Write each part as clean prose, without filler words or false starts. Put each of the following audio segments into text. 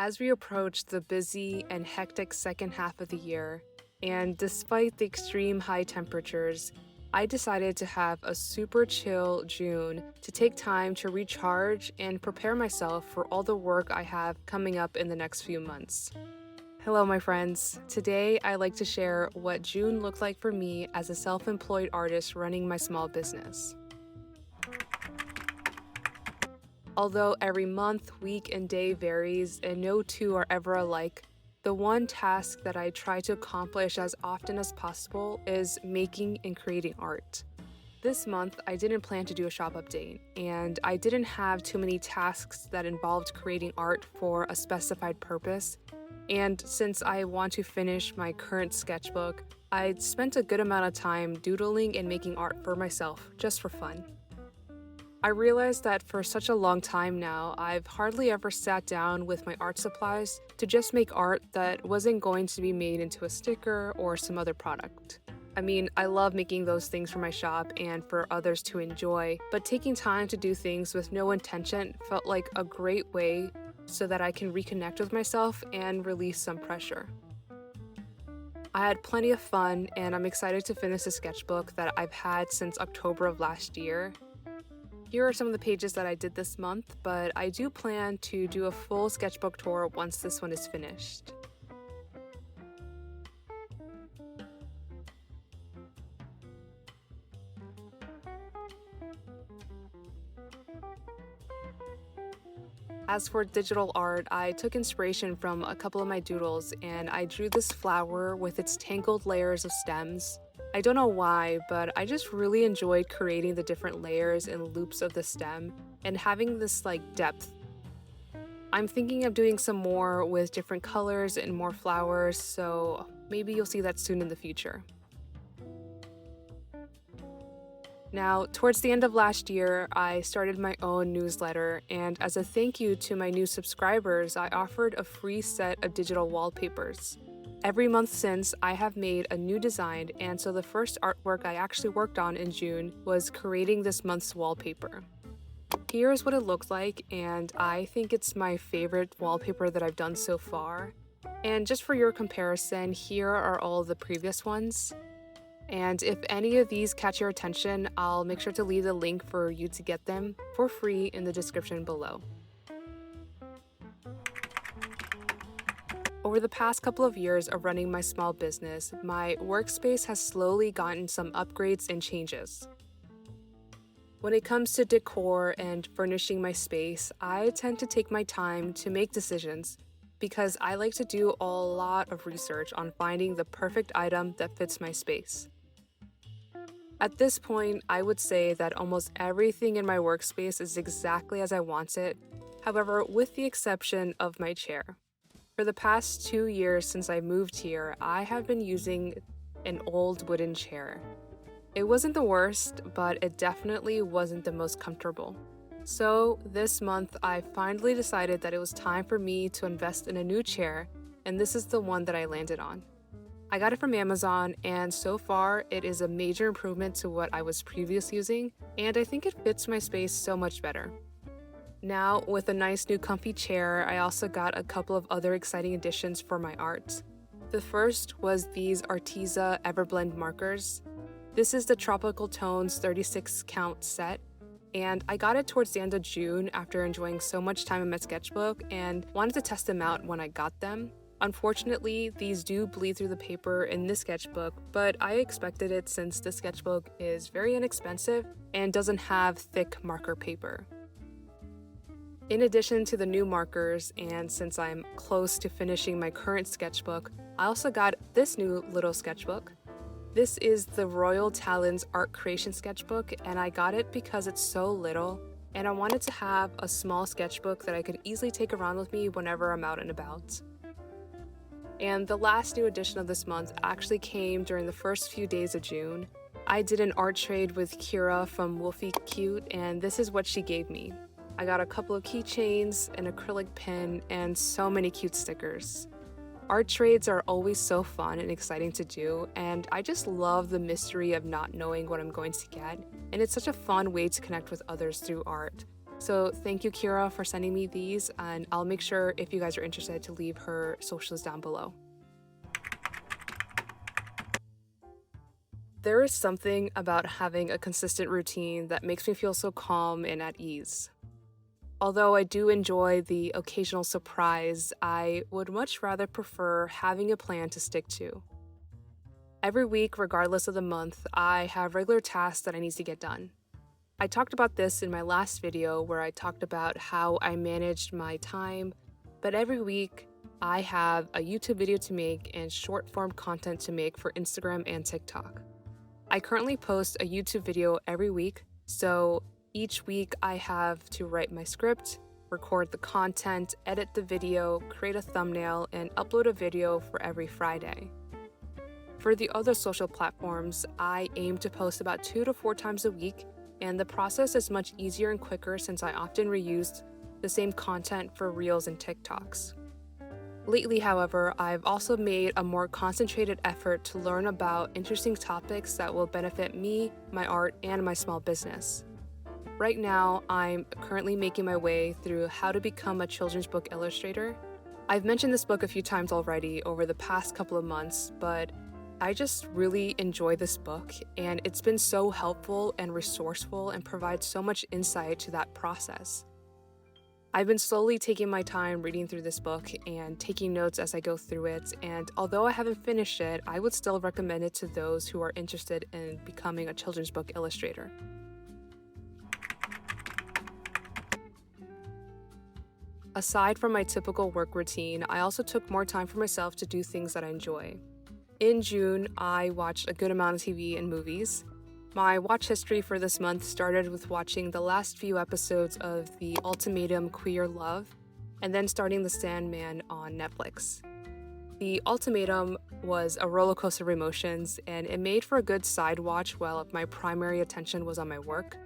As we approach the busy and hectic second half of the year, and despite the extreme high temperatures, I decided to have a super chill June to take time to recharge and prepare myself for all the work I have coming up in the next few months. Hello, my friends. Today, I'd like to share what June looked like for me as a self-employed artist running my small business. Although every month, week, and day varies, and no two are ever alike, the one task that I try to accomplish as often as possible is making and creating art. This month, I didn't plan to do a shop update, and I didn't have too many tasks that involved creating art for a specified purpose. And since I want to finish my current sketchbook, I spent a good amount of time doodling and making art for myself, just for fun. I realized that for such a long time now, I've hardly ever sat down with my art supplies to just make art that wasn't going to be made into a sticker or some other product. I mean, I love making those things for my shop and for others to enjoy, but taking time to do things with no intention felt like a great way so that I can reconnect with myself and release some pressure. I had plenty of fun, and I'm excited to finish the sketchbook that I've had since October of last year. Here are some of the pages that I did this month, but I do plan to do a full sketchbook tour once this one is finished. As for digital art, I took inspiration from a couple of my doodles, and I drew this flower with its tangled layers of stems. I don't know why, but I just really enjoyed creating the different layers and loops of the stem and having this depth. I'm thinking of doing some more with different colors and more flowers, so maybe you'll see that soon in the future. Now, towards the end of last year, I started my own newsletter, and as a thank you to my new subscribers, I offered a free set of digital wallpapers. Every month since, I have made a new design, and so the first artwork I actually worked on in June was creating this month's wallpaper. Here's what it looks like, and I think it's my favorite wallpaper that I've done so far. And just for your comparison, here are all the previous ones. And if any of these catch your attention, I'll make sure to leave the link for you to get them for free in the description below. Over the past couple of years of running my small business, my workspace has slowly gotten some upgrades and changes. When it comes to decor and furnishing my space, I tend to take my time to make decisions because I like to do a lot of research on finding the perfect item that fits my space. At this point, I would say that almost everything in my workspace is exactly as I want it, however, with the exception of my chair. For the past 2 years since I moved here, I have been using an old wooden chair. It wasn't the worst, but it definitely wasn't the most comfortable. So this month, I finally decided that it was time for me to invest in a new chair, and this is the one that I landed on. I got it from Amazon, and so far, it is a major improvement to what I was previously using, and I think it fits my space so much better. Now, with a nice new comfy chair, I also got a couple of other exciting additions for my art. The first was these Arteza Everblend markers. This is the Tropical Tones 36 count set, and I got it towards the end of June after enjoying so much time in my sketchbook and wanted to test them out when I got them. Unfortunately, these do bleed through the paper in this sketchbook, but I expected it since the sketchbook is very inexpensive and doesn't have thick marker paper. In addition to the new markers, and since I'm close to finishing my current sketchbook, I also got this new little sketchbook. This is the Royal Talons Art Creation Sketchbook, and I got it because it's so little, and I wanted to have a small sketchbook that I could easily take around with me whenever I'm out and about. And the last new edition of this month actually came during the first few days of June. I did an art trade with Kira from WOOFIE Cute, and this is what she gave me. I got a couple of keychains, an acrylic pen, and so many cute stickers. Art trades are always so fun and exciting to do, and I just love the mystery of not knowing what I'm going to get, and it's such a fun way to connect with others through art. So thank you, Kira, for sending me these, and I'll make sure, if you guys are interested, to leave her socials down below. There is something about having a consistent routine that makes me feel so calm and at ease. Although I do enjoy the occasional surprise, I would much rather prefer having a plan to stick to. Every week, regardless of the month, I have regular tasks that I need to get done. I talked about this in my last video where I talked about how I managed my time, but every week I have a YouTube video to make and short form content to make for Instagram and TikTok. I currently post a YouTube video every week, so each week I have to write my script, record the content, edit the video, create a thumbnail, and upload a video for every Friday. For the other social platforms, I aim to post about 2 to 4 times a week, and the process is much easier and quicker since I often reuse the same content for Reels and TikToks. Lately, however, I've also made a more concentrated effort to learn about interesting topics that will benefit me, my art, and my small business. Right now, I'm currently making my way through How to Become a Children's Book Illustrator. I've mentioned this book a few times already over the past couple of months, but I just really enjoy this book, and it's been so helpful and resourceful and provides so much insight to that process. I've been slowly taking my time reading through this book and taking notes as I go through it, and although I haven't finished it, I would still recommend it to those who are interested in becoming a children's book illustrator. Aside from my typical work routine, I also took more time for myself to do things that I enjoy. In June, I watched a good amount of TV and movies. My watch history for this month started with watching the last few episodes of The Ultimatum Queer Love, and then starting The Sandman on Netflix. The Ultimatum was a roller coaster of emotions, and it made for a good side watch while my primary attention was on my work.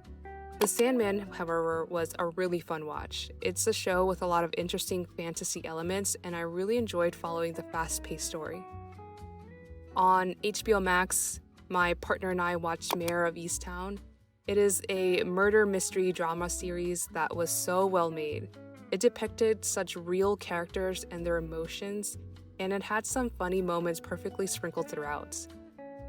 The Sandman, however, was a really fun watch. It's a show with a lot of interesting fantasy elements, and I really enjoyed following the fast-paced story. On HBO Max, my partner and I watched Mayor of Easttown. It is a murder mystery drama series that was so well made. It depicted such real characters and their emotions, and it had some funny moments perfectly sprinkled throughout.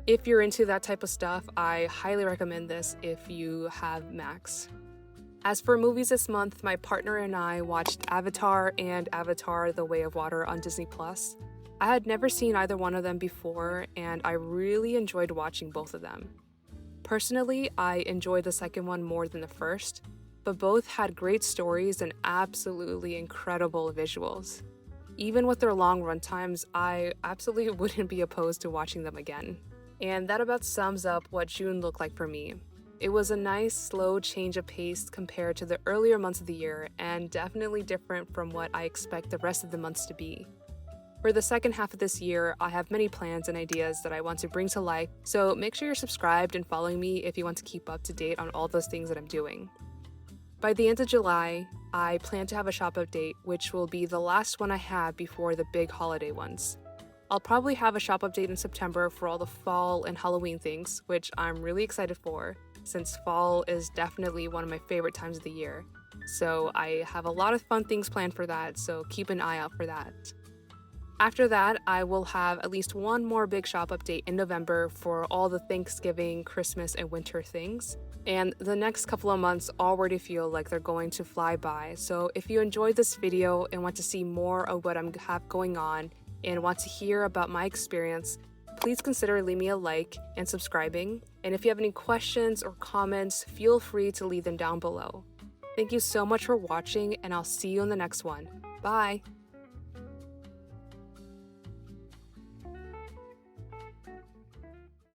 If you're into that type of stuff, I highly recommend this if you have Max. As for movies this month, my partner and I watched Avatar and Avatar: The Way of Water on Disney+. I had never seen either one of them before, and I really enjoyed watching both of them. Personally, I enjoyed the second one more than the first, but both had great stories and absolutely incredible visuals. Even with their long runtimes, I absolutely wouldn't be opposed to watching them again. And that about sums up what June looked like for me. It was a nice, slow change of pace compared to the earlier months of the year, and definitely different from what I expect the rest of the months to be. For the second half of this year, I have many plans and ideas that I want to bring to life, so make sure you're subscribed and following me if you want to keep up to date on all those things that I'm doing. By the end of July, I plan to have a shop update, which will be the last one I have before the big holiday ones. I'll probably have a shop update in September for all the fall and Halloween things, which I'm really excited for, since fall is definitely one of my favorite times of the year. So I have a lot of fun things planned for that, so keep an eye out for that. After that, I will have at least one more big shop update in November for all the Thanksgiving, Christmas, and winter things. And the next couple of months already feel like they're going to fly by. So if you enjoyed this video and want to see more of what I have going on and want to hear about my experience, please consider leaving me a like and subscribing. And if you have any questions or comments, feel free to leave them down below. Thank you so much for watching, and I'll see you in the next one. Bye!